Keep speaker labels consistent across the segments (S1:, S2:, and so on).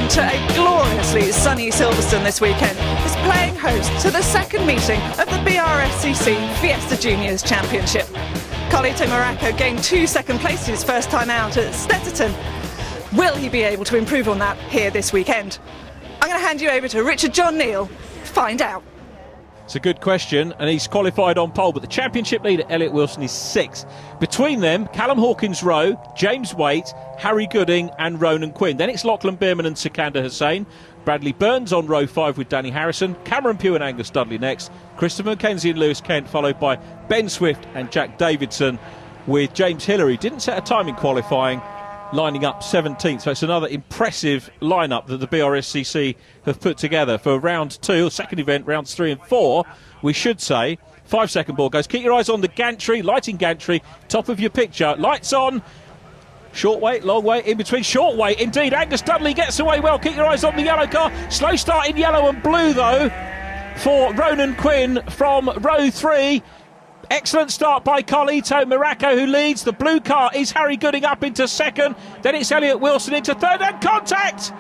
S1: To a gloriously sunny Silverstone this weekend is playing host to the second meeting of the BRSCC Fiesta Junior Championship. Carlito Maracco gained 2 second places first time out at Snetterton. Will he be able to improve on that here this weekend? I'm going to hand you over to Richard John Neal to find out.
S2: It's a good question, and he's qualified on pole, but the championship leader, Elliott Wilson, is 6th. Between them, Callum Hawkins-Rowe, James Waite, Harry Gooding and Ronan Quinn. Then it's Lachlan Bierman and Sikander Hussain. Bradley Burns on row 5 with Danny Harrison. Cameron Pugh and Angus Dudley next. Christopher Mackenzie and Lewis Kent, followed by Ben Swift and Jack Davidson, with James Hillary. Didn't set a time in qualifying, lining up 17th. So it's another impressive lineup that the BRSCC have put together for round 2, second event, rounds 3 and 4, we should say. 5 second ball goes. Keep your eyes on the gantry, lighting gantry, top of your picture. Lights on. Short wait, long wait, in between. Short wait, indeed. Angus Dudley gets away well. Keep your eyes on the yellow car. Slow start in yellow and blue, though, for Ronan Quinn from row 3. Excellent start by Carlito Maracco, who leads. The blue car is Harry Gooding up into second. Then it's Elliott Wilson into third, and contact!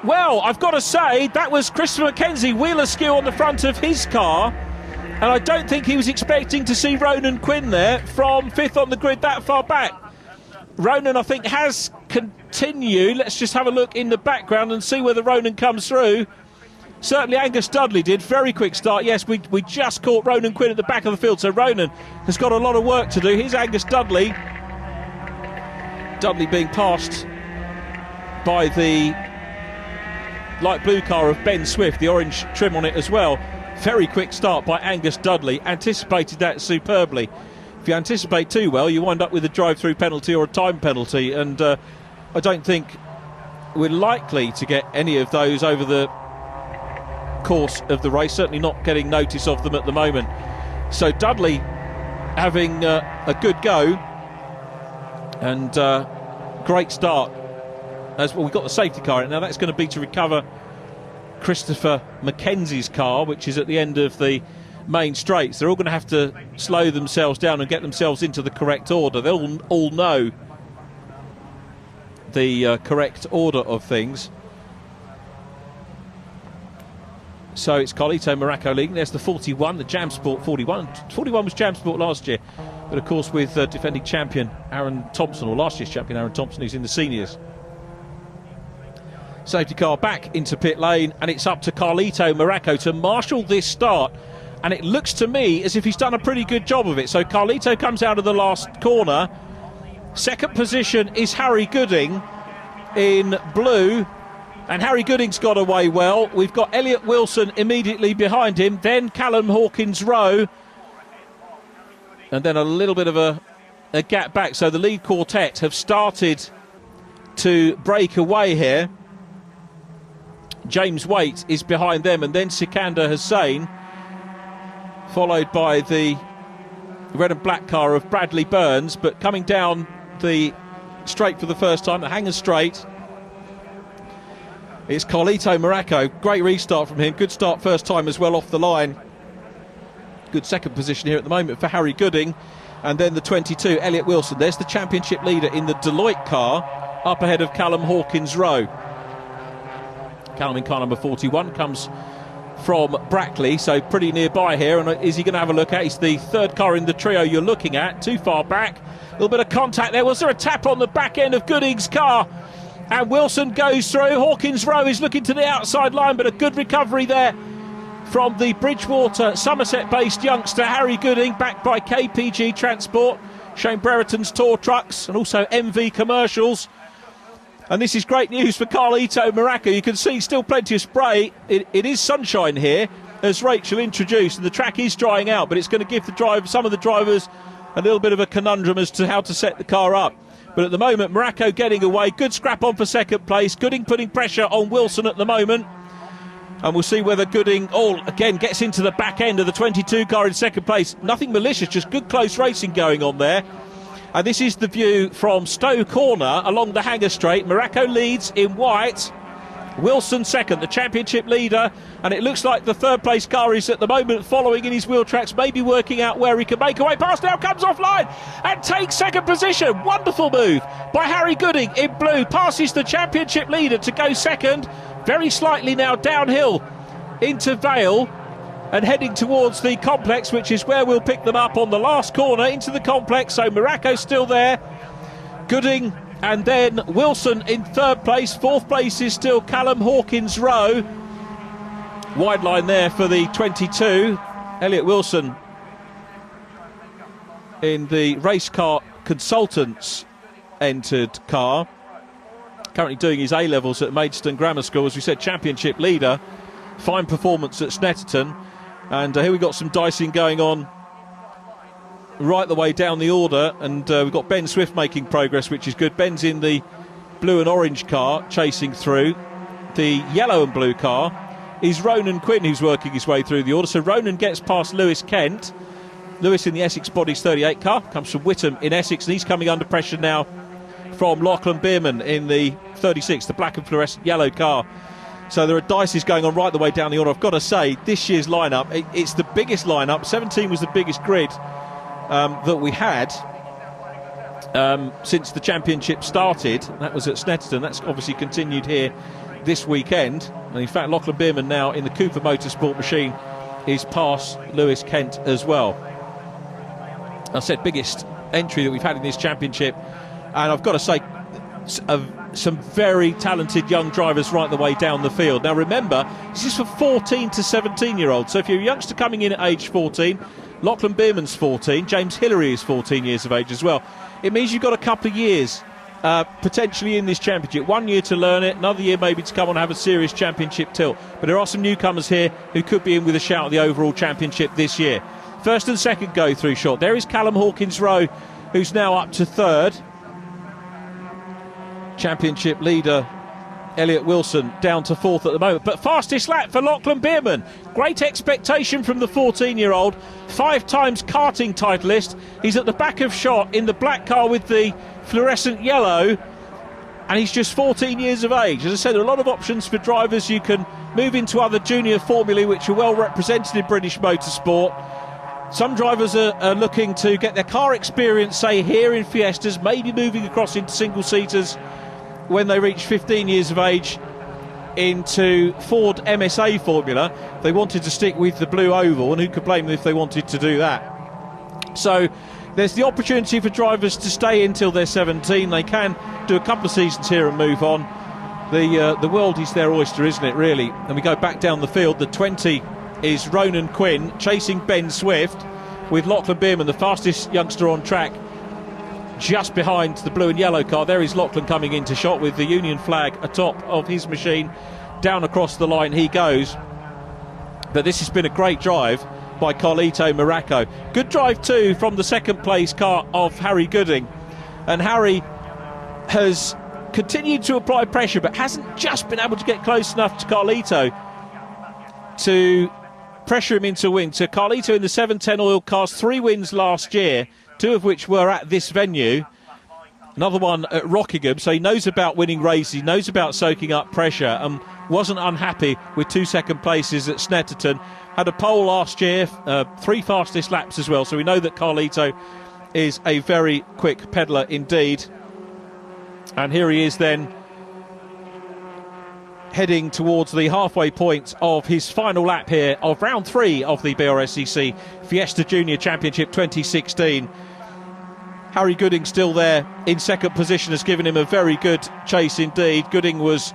S2: Well, I've got to say, that was Christopher Mackenzie, wheel askew on the front of his car. And I don't think he was expecting to see Ronan Quinn there from 5th on the grid that far back. Ronan, I think, has continued. Let's just have a look in the background and see whether Ronan comes through. Certainly Angus Dudley did. Very quick start. Yes, we just caught Ronan Quinn at the back of the field, so Ronan has got a lot of work to do. Here's Angus Dudley. Dudley being passed by the light blue car of Ben Swift, the orange trim on it as well. Very quick start by Angus Dudley. Anticipated that superbly. If you anticipate too well, you wind up with a drive-through penalty or a time penalty, and I don't think we're likely to get any of those over the course of the race, certainly not getting notice of them at the moment. So Dudley having a good go, and great start. As well, we've got the safety car in now. That's going to be to recover Christopher Mackenzie's car, which is at the end of the main straights. They're all going to have to slow themselves down and get themselves into the correct order. They'll all know the correct order of things. So it's Carlito Maracco leading. There's the 41, the Jam Sport 41. 41 was Jam Sport last year, but of course with defending champion Aaron Thompson, or last year's champion Aaron Thompson, who's in the seniors. Safety car back into pit lane, and it's up to Carlito Maracco to marshal this start, and it looks to me as if he's done a pretty good job of it. So Carlito comes out of the last corner. Second position is Harry Gooding in blue, and Harry Gooding's got away well. We've got Elliott Wilson immediately behind him, then Callum Hawkins-Rowe, and then a little bit of a gap back. So the lead quartet have started to break away here. James Waite is behind them, and then Sikander Hussain, followed by the red and black car of Bradley Burns. But coming down the straight for the first time, the hanger straight, it's Carlito Maracco. Great restart from him. Good start first time as well off the line. Good second position here at the moment for Harry Gooding. And then the 22, Elliott Wilson. There's the championship leader in the Deloitte car, up ahead of Callum Hawkins-Rowe. Callum in car number 41 comes from Brackley, so pretty nearby here. And is he going to have a look at? He's the third car in the trio you're looking at. Too far back. A little bit of contact there. Was there a tap on the back end of Gooding's car? And Wilson goes through. Hawkins-Rowe is looking to the outside line, but a good recovery there from the Bridgewater, Somerset-based youngster Harry Gooding, backed by KPG Transport, Shane Brereton's Tour Trucks, and also MV Commercials. And this is great news for Carlito Maracco. You can see still plenty of spray. It is sunshine here, as Rachel introduced, and the track is drying out, but it's going to give some of the drivers a little bit of a conundrum as to how to set the car up. But at the moment, Maracco getting away. Good scrap on for second place. Gooding putting pressure on Wilson at the moment. And we'll see whether Gooding, again, gets into the back end of the 22 car in second place. Nothing malicious, just good close racing going on there. And this is the view from Stowe Corner along the Hanger Straight. Morocco leads in white. Wilson second, the championship leader. And it looks like the third place car is at the moment following in his wheel tracks, maybe working out where he can make away past. Now comes offline and takes second position. Wonderful move by Harry Gooding in blue. Passes the championship leader to go second. Very slightly now downhill into Vale and heading towards the complex, which is where we'll pick them up on the last corner into the complex. So Morocco's still there. Gooding and then Wilson in third place. Fourth place is still Callum Hawkins Rowe. Wide line there for the 22. Elliot Wilson in the race car consultants entered car. Currently doing his A-levels at Maidstone Grammar School. As we said, championship leader. Fine performance at Snetterton. And here we've got some dicing going on right the way down the order. And we've got Ben Swift making progress, which is good. Ben's in the blue and orange car, chasing through. The yellow and blue car is Ronan Quinn, who's working his way through the order. So Ronan gets past Lewis Kent. Lewis in the Essex Bodies 38 car, comes from Whittam in Essex, and he's coming under pressure now from Lachlan Bierman in the 36, the black and fluorescent yellow car. So there are dices going on right the way down the order. I've got to say, this year's lineup, it's the biggest lineup. 17 was the biggest grid that we had since the championship started. That was at Snetterton. That's obviously continued here this weekend. And in fact, Lachlan Bierman now in the Cooper Motorsport machine is past Lewis Kent as well. I said biggest entry that we've had in this championship. And I've got to say, some very talented young drivers right the way down the field. Now remember, this is for 14 to 17-year-olds. So if you're a youngster coming in at age 14, Lachlan Bierman's 14, James Hillary is 14 years of age as well. It means you've got a couple of years potentially in this championship. 1 year to learn it, another year maybe to come on and have a serious championship tilt. But there are some newcomers here who could be in with a shout at the overall championship this year. First and second go through shot. There is Callum Hawkins Rowe, who's now up to third. Championship leader Elliot Wilson down to fourth at the moment, but fastest lap for Lachlan Bierman. Great expectation from the 14-year-old, 5 times karting titleist. He's at the back of shot in the black car with the fluorescent yellow, and he's just 14 years of age. As I said, there are a lot of options for drivers. You can move into other junior formulae which are well represented in British motorsport. Some drivers are looking to get their car experience, say here in Fiestas, maybe moving across into single-seaters when they reach 15 years of age into Ford MSA formula. They wanted to stick with the blue oval, and who could blame them if they wanted to do that? So there's the opportunity for drivers to stay until they're 17. They can do a couple of seasons here and move on. The world is their oyster, isn't it, really? And we go back down the field. The 20 is Ronan Quinn chasing Ben Swift, with Lachlan Bierman, the fastest youngster on track, just behind the blue and yellow car. There is Lachlan coming into shot with the Union flag atop of his machine. Down across the line he goes. But this has been a great drive by Carlito Morocco. Good drive too from the second place car of Harry Gooding. And Harry has continued to apply pressure, but hasn't just been able to get close enough to Carlito to pressure him into a win. So Carlito in the 710 oil cars, 3 wins last year, 2 of which were at this venue, another one at Rockingham. So he knows about winning races, he knows about soaking up pressure, and wasn't unhappy with 2 second places at Snetterton. Had a pole last year, 3 fastest laps as well. So we know that Carlito is a very quick peddler indeed. And here he is then, heading towards the halfway point of his final lap here of round 3 of the BRSCC Fiesta Junior Championship 2016. Harry Gooding still there in second position, has given him a very good chase indeed. Gooding was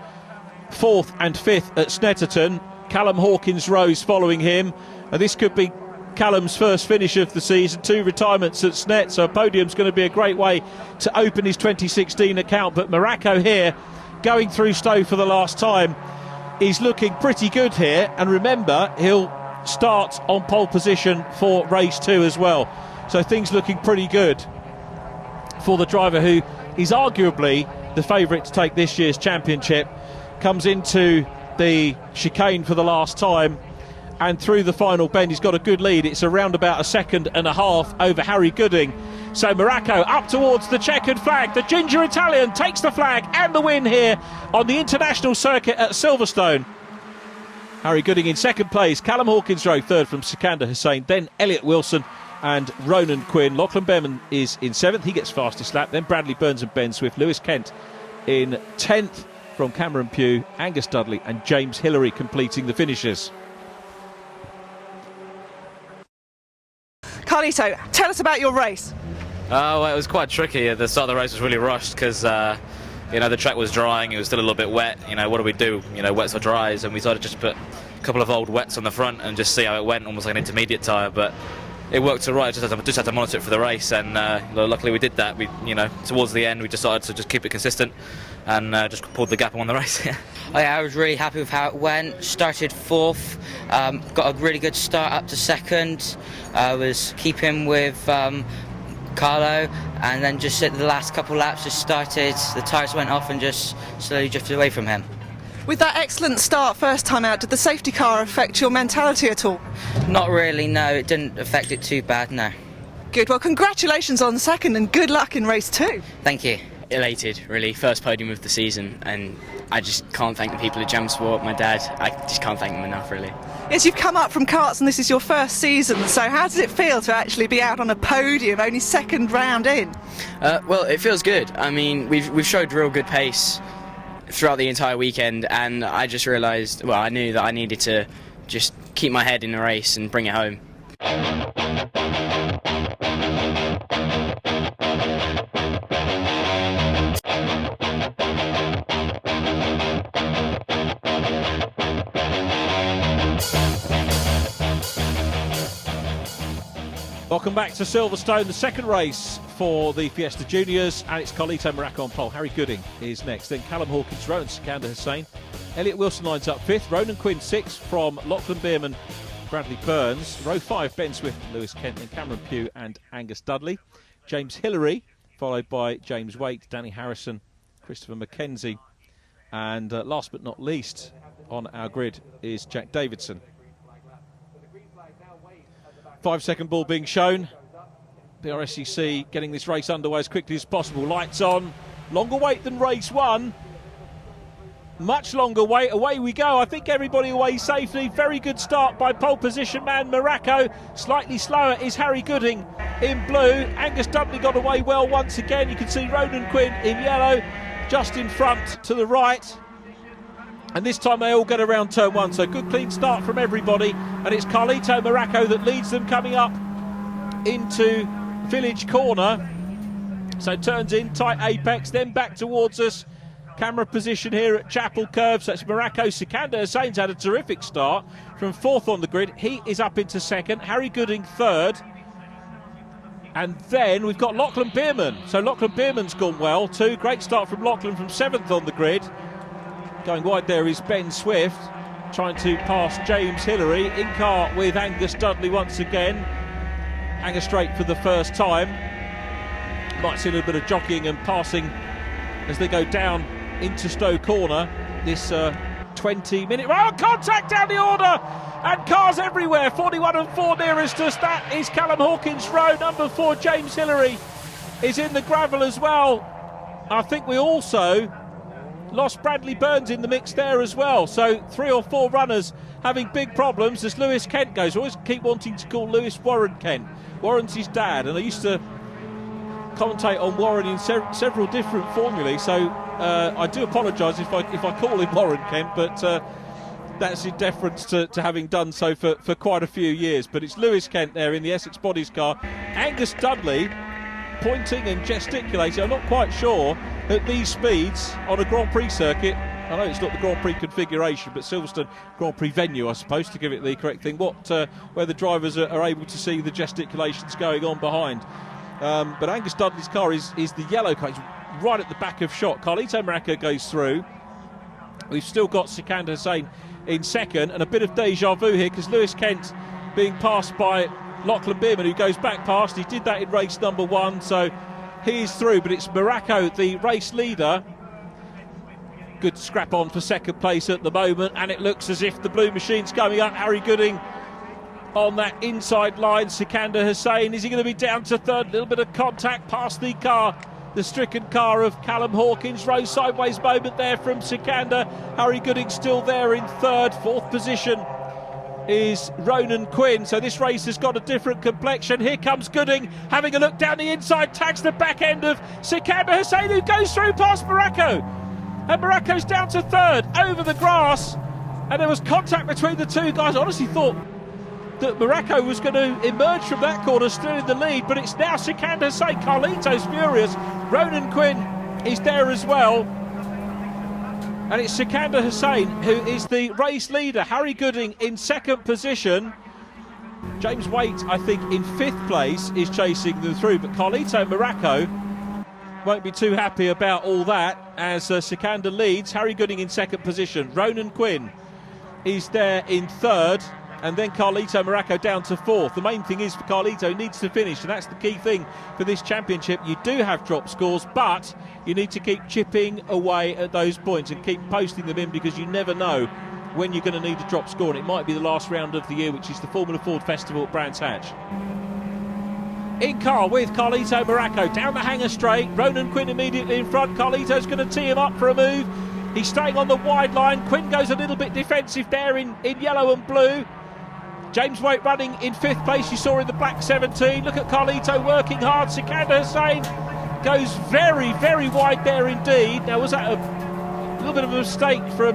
S2: 4th and 5th at Snetterton. Callum Hawkins Rowe following him, and this could be Callum's first finish of the season. 2 retirements at Snet, so a podium's going to be a great way to open his 2016 account. But Morocco here, going through Stowe for the last time, he's looking pretty good here. And remember, he'll start on pole position for race 2 as well. So things looking pretty good for the driver who is arguably the favourite to take this year's championship. Comes into the chicane for the last time, and through the final bend he's got a good lead. It's around about a second and a half over Harry Gooding. So Morocco up towards the checkered flag. The ginger Italian takes the flag and the win here on the international circuit at Silverstone. Harry Gooding in second place, Callum Hawkins drove third from Sikander Hussain, then Elliot Wilson and Ronan Quinn. Lachlan Behrman is in seventh, he gets fastest lap, then Bradley Burns and Ben Swift. Lewis Kent in 10th from Cameron Pugh, Angus Dudley and James Hillary completing the finishes.
S1: Carlito, tell us about your race.
S3: Well, it was quite tricky. The start of the race was really rushed because the track was drying. It was still a little bit wet. What do we do? Wets or dries, and we decided just to put a couple of old wets on the front and just see how it went, almost like an intermediate tyre. But it worked all right. Just had to monitor it for the race, and luckily we did that. We, towards the end, we decided to just keep it consistent and just pulled the gap on the race.
S4: I was really happy with how it went. Started fourth, got a really good start up to second. Was keeping with Carlo, and then just at the last couple laps just started, the tyres went off and just slowly drifted away from him.
S1: With that excellent start first time out, did the safety car affect your mentality at all?
S4: Not really, no, it didn't affect it too bad, no.
S1: Good, well congratulations on second and good luck in race 2.
S4: Thank you.
S5: Elated, really. First podium of the season, and I just can't thank the people at Jam Sport, my dad. I just can't thank them enough, really.
S1: Yes, you've come up from karts and this is your first season, so how does it feel to actually be out on a podium only second round in?
S5: Well, it feels good. I mean, we've showed real good pace throughout the entire weekend, and I just realised, well, I knew that I needed to just keep my head in the race and bring it home.
S2: Welcome back to Silverstone, the second race for the Fiesta Juniors, and it's Carlito Morocco on pole. Harry Gooding is next, then Callum Hawkins, Rowan Sikander Hussain. Elliot Wilson lines up fifth, Ronan Quinn sixth from Lachlan Behrman, Bradley Burns. Row 5, Ben Swift, Lewis Kent, then Cameron Pugh and Angus Dudley. James Hillary, followed by James Waite, Danny Harrison, Christopher Mackenzie. And last but not least on our grid is Jack Davidson. 5-second ball being shown. BRSCC getting this race underway as quickly as possible. Lights on. Longer wait than race 1. Much longer wait. Away we go. I think everybody away safely. Very good start by pole position man Morocco. Slightly slower is Harry Gooding in blue. Angus Dudley got away well once again. You can see Ronan Quinn in yellow just in front to the right. And this time they all get around turn 1, so good clean start from everybody. And it's Carlito Morocco that leads them coming up into Village Corner. So turns in, tight apex, then back towards us. Camera position here at Chapel Curve, so it's Morocco. Sikander Hussain's had a terrific start from 4th on the grid. He is up into 2nd, Harry Gooding 3rd. And then we've got Lachlan Behrman. So Lachlan Behrman's gone well too. Great start from Lachlan from 7th on the grid. Going wide there is Ben Swift, trying to pass James Hillary. In car with Angus Dudley once again. Angus straight for the first time. Might see a little bit of jockeying and passing as they go down into Stowe Corner. This 20-minute... Oh, contact down the order! And cars everywhere. 41 and 4 nearest us. That is Callum Hawkins' row. Number 4, James Hillary, is in the gravel as well. I think we also lost Bradley Burns in the mix there as well. So 3 or 4 runners having big problems as Lewis Kent goes. I always keep wanting to call Lewis Warren Kent. Warren's his dad, and I used to commentate on Warren in several different formulae, so I do apologise if I call him Warren Kent, but that's in deference to having done so for quite a few years. But it's Lewis Kent there in the Essex Bodies car. Angus Dudley pointing and gesticulating. I'm not quite sure at these speeds on a Grand Prix circuit. I know it's not the Grand Prix configuration, but Silverstone Grand Prix venue, I suppose, to give it the correct thing. Where the drivers are able to see the gesticulations going on behind. But Angus Dudley's car is the yellow car. He's right at the back of shot. Carlito Morocco goes through. We've still got Sikander Hussain in 2nd, and a bit of deja vu here because Lewis Kent being passed by Lachlan Behrman, who goes back past. He did that in race number 1, so he is through. But it's Morocco, the race leader, Good scrap on for second place at the moment, and it looks as if the blue machine's coming up. Harry Gooding on that inside line. Sikander Hussain, is he going to be down to third? A little bit of contact past the car, the stricken car of Callum Hawkins. Rose sideways moment there from Sikander. Harry Gooding still there in third. Fourth position is Ronan Quinn. So this race has got a different complexion. Here comes Gooding, having a look down the inside, tags the back end of Sikander Hussain, who goes through past Morocco. And Morocco's down to third over the grass, and there was contact between the two guys. I honestly thought that Morocco was going to emerge from that corner still in the lead, but it's now Sikander Hussain. Carlito's furious. Ronan Quinn is there as well, and it's Sikander Hussain who is the race leader. Harry Gooding in second position. James Waite, I think, in fifth place is chasing them through, but Carlito Morocco won't be too happy about all that as Sikander leads. Harry Gooding in second position. Ronan Quinn is there in third, and then Carlito Morocco down to fourth. The main thing is for Carlito, he needs to finish, and that's the key thing for this championship. You do have drop scores, but you need to keep chipping away at those points and keep posting them in, because you never know when you're going to need a drop score, and it might be the last round of the year, which is the Formula Ford Festival at Brands Hatch. In car with Carlito Morocco down the hanger straight. Ronan Quinn immediately in front. Carlito's going to tee him up for a move. He's staying on the wide line. Quinn goes a little bit defensive there in yellow and blue. James Waite running in fifth place, you saw in the black 17. Look at Carlito working hard. Sikander Hussain goes very, very wide there indeed. Now, was that a little bit of a mistake from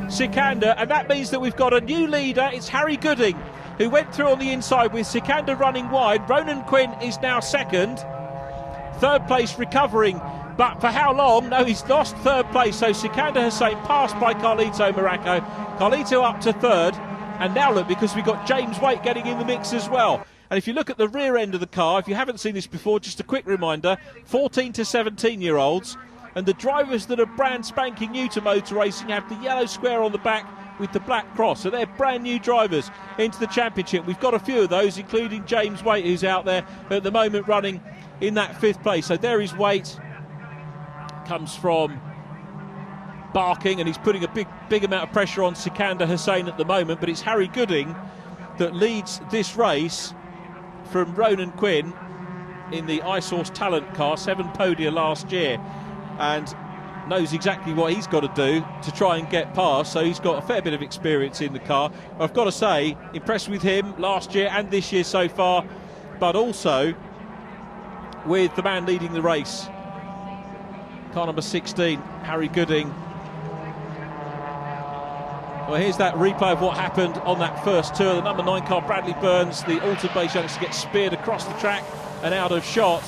S2: Sikander? And that means that we've got a new leader. It's Harry Gooding, who went through on the inside with Sikander running wide. Ronan Quinn is now second. Third place recovering, but for how long? No, he's lost third place. So Sikander Hussain passed by Carlito Morocco. Carlito up to third. And now look, because we've got James Waite getting in the mix as well. And if you look at the rear end of the car, if you haven't seen this before, just a quick reminder, 14 to 17-year-olds. And the drivers that are brand spanking new to motor racing have the yellow square on the back with the black cross. So they're brand new drivers into the championship. We've got a few of those, including James Waite, who's out there at the moment running in that fifth place. So there is Waite. Comes from Barking, and he's putting a big amount of pressure on Sikander Hussain at the moment, but it's Harry Gooding that leads this race from Ronan Quinn in the iSource Talent car, 7 podia last year, and knows exactly what he's got to do to try and get past. So he's got a fair bit of experience in the car. I've got to say, impressed with him last year and this year so far, but also with the man leading the race, car number 16, Harry Gooding. Well, here's that replay of what happened on that first tour. The number 9 car, Bradley Burns, the altered base youngster, gets speared across the track and out of shot.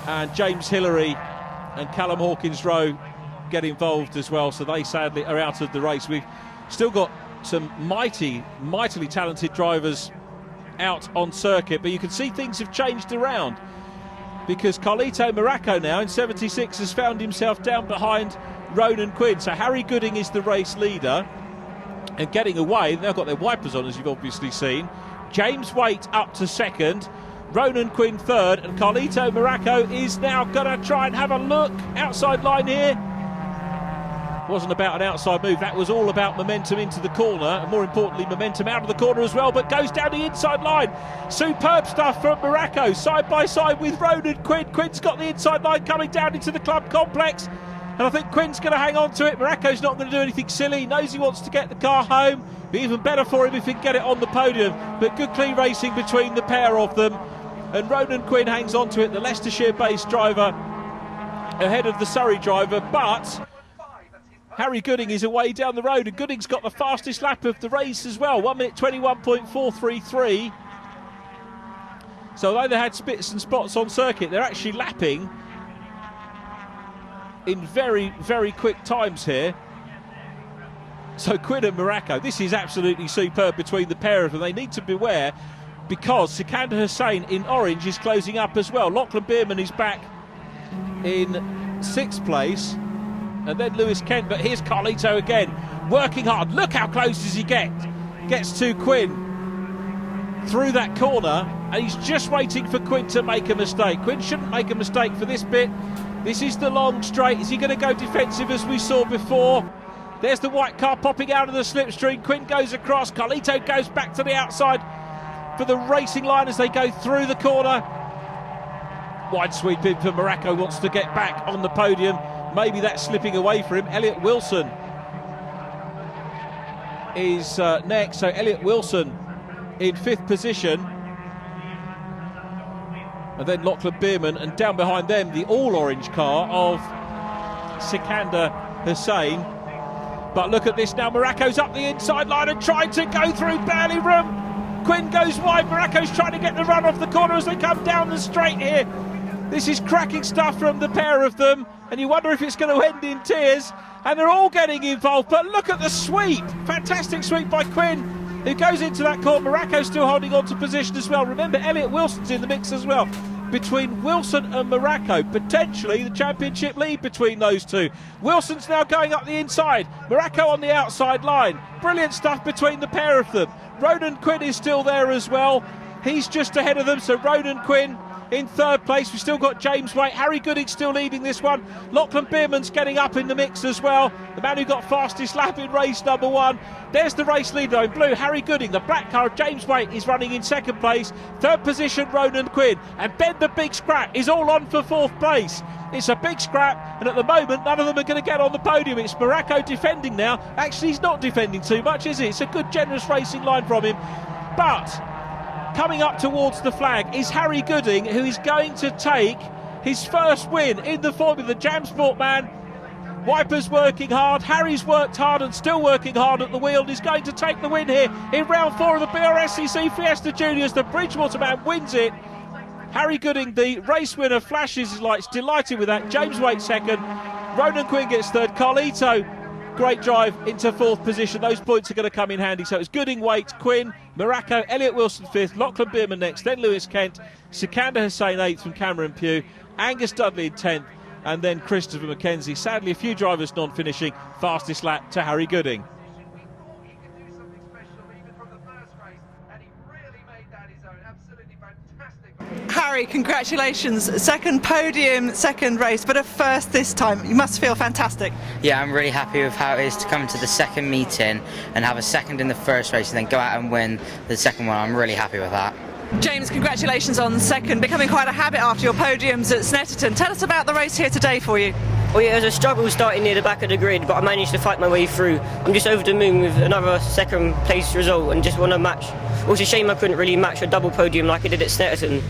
S2: And James Hillary and Callum Hawkins Rowe get involved as well, so they sadly are out of the race. We've still got some mightily talented drivers out on circuit, but you can see things have changed around, because Carlito Morocco now in 76 has found himself down behind Ronan Quinn. So Harry Gooding is the race leader and getting away. They've got their wipers on, as you've obviously seen. James Waite up to second, Ronan Quinn third, and Carlito Morocco is now going to try and have a look. Outside line here. Wasn't about an outside move, that was all about momentum into the corner, and more importantly momentum out of the corner as well, but goes down the inside line. Superb stuff from Morocco, side by side with Ronan Quinn. Quinn's got the inside line coming down into the club complex, and I think Quinn's going to hang on to it. Morocco's not going to do anything silly, he knows he wants to get the car home. Be even better for him if he can get it on the podium, but good clean racing between the pair of them, and Ronan Quinn hangs on to it, the Leicestershire based driver ahead of the Surrey driver. But Harry Gooding is away down the road, and Gooding's got the fastest lap of the race as well, 1 minute 21.433. So although they had spits and spots on circuit, they're actually lapping in very, very quick times here. So Quinn and Morocco, this is absolutely superb between the pair of them. They need to beware, because Sikander Hussain in orange is closing up as well. Lachlan Bierman is back in 6th place, and then Lewis Kent. But here's Carlito again, working hard. Look how close does he get. Gets to Quinn through that corner, and he's just waiting for Quinn to make a mistake. Quinn shouldn't make a mistake for this bit. This is the long straight. Is he going to go defensive as we saw before? There's the white car popping out of the slipstream. Quinn goes across. Carlito goes back to the outside for the racing line as they go through the corner. Wide sweep in for Morocco, wants to get back on the podium. Maybe that's slipping away for him. Elliot Wilson is next. So Elliot Wilson in 5th position. And then Lachlan Bierman, and down behind them the all-orange car of Sikander Hussain. But look at this now, Morocco's up the inside line and trying to go through, barely room. Quinn goes wide, Morocco's trying to get the run off the corner as they come down the straight here. This is cracking stuff from the pair of them, and you wonder if it's going to end in tears. And they're all getting involved, but look at the sweep. Fantastic sweep by Quinn, who goes into that corner. Morocco's still holding on to position as well. Remember, Elliot Wilson's in the mix as well. Between Wilson and Morocco, potentially the championship lead between those two. Wilson's now going up the inside, Morocco on the outside line. Brilliant stuff between the pair of them. Ronan Quinn is still there as well. He's just ahead of them, so Ronan Quinn in 3rd place. We've still got James Waite. Harry Gooding still leading this one. Lachlan Bierman's getting up in the mix as well. The man who got fastest lap in race number 1. There's the race leader in blue, Harry Gooding. The black car of James Waite is running in 2nd place. 3rd position, Ronan Quinn. And Ben the Big Scrap is all on for 4th place. It's a big scrap, and at the moment none of them are going to get on the podium. It's Morocco defending now. Actually, he's not defending too much, is he? It's a good, generous racing line from him. But coming up towards the flag is Harry Gooding, who is going to take his first win in the Formula. The Jam Sport man. Wipers working hard. Harry's worked hard and still working hard at the wheel, and he's going to take the win here in round 4 of the BRSCC Fiesta Juniors. The Bridgewater man wins it. Harry Gooding, the race winner, flashes his lights, delighted with that. James Waite 2nd. Ronan Quinn gets 3rd. Carlito, great drive into 4th position. Those points are going to come in handy. So it's Gooding, Waite, Quinn, Morocco, Elliot Wilson 5th, Lachlan Bierman next, then Lewis Kent, Sikander Hussain 8th from Cameron Pugh, Angus Dudley in 10th, and then Christopher McKenzie. Sadly, a few drivers non-finishing. Fastest lap to Harry Gooding.
S1: Harry, congratulations. 2nd podium, 2nd race, but a 1st this time. You must feel fantastic.
S4: Yeah, I'm really happy with how it is to come to the 2nd meeting and have a 2nd in the 1st race and then go out and win the 2nd one. I'm really happy with that.
S1: James, congratulations on 2nd, becoming quite a habit after your podiums at Snetterton. Tell us about the race here today for you.
S6: Well, yeah, it was a struggle starting near the back of the grid, but I managed to fight my way through. I'm just over the moon with another 2nd place result and just want to match. It was a shame I couldn't really match a double podium like I did at Snetterton.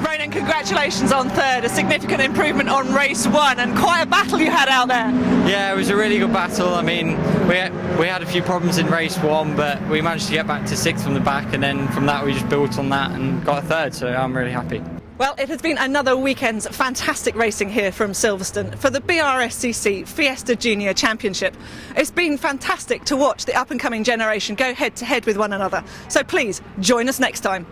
S1: Ronan, congratulations on 3rd, a significant improvement on race 1, and quite a battle you had out there.
S7: Yeah, it was a really good battle. I mean, we had a few problems in race 1, but we managed to get back to 6th from the back, and then from that we just built on that and got a 3rd, so I'm really happy.
S1: Well, it has been another weekend's fantastic racing here from Silverstone for the BRSCC Fiesta Junior Championship. It's been fantastic to watch the up-and-coming generation go head-to-head with one another, so please join us next time.